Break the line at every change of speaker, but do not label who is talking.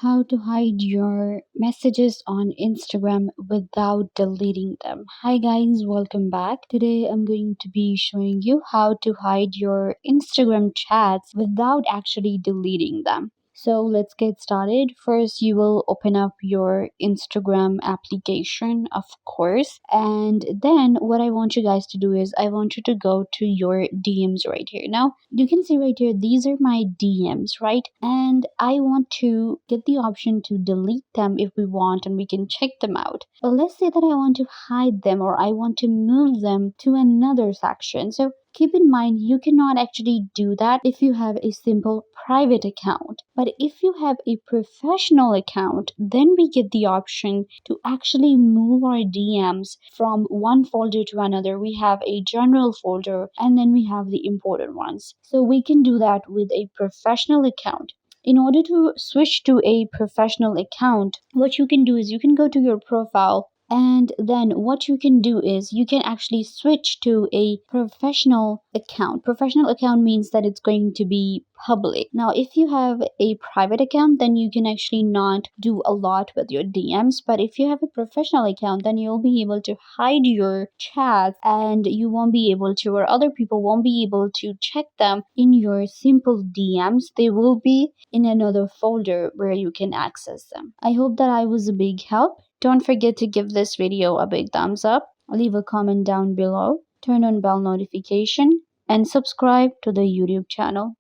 How to hide your messages on Instagram without deleting them. Hi guys, welcome back. Today I'm going to be showing you how to hide your Instagram chats without actually deleting them. So let's get started. First, you will open up your Instagram application, of course. And then what I want you guys to do is I want you to go to your DMs right here. Now, you can see right here, these are my DMs, right? And I want to get the option to delete them if we want, and we can check them out. But let's say that I want to hide them or I want to move them to another section. So keep in mind, you cannot actually do that if you have a simple private account. But if you have a professional account, then we get the option to actually move our DMs from one folder to another. We have a general folder and then we have the important ones. So we can do that with a professional account. In order to switch to a professional account, what you can do is you can go to your profile, and then what you can do is you can actually switch to a professional account. Professional account means that it's going to be public. Now, if you have a private account, then you can actually not do a lot with your DMs. But if you have a professional account, then you'll be able to hide your chats and you won't be able to, or other people won't be able to check them in your simple DMs. They will be in another folder where you can access them. I hope that I was a big help. Don't forget to give this video a big thumbs up, leave a comment down below, turn on bell notification, and subscribe to the YouTube channel.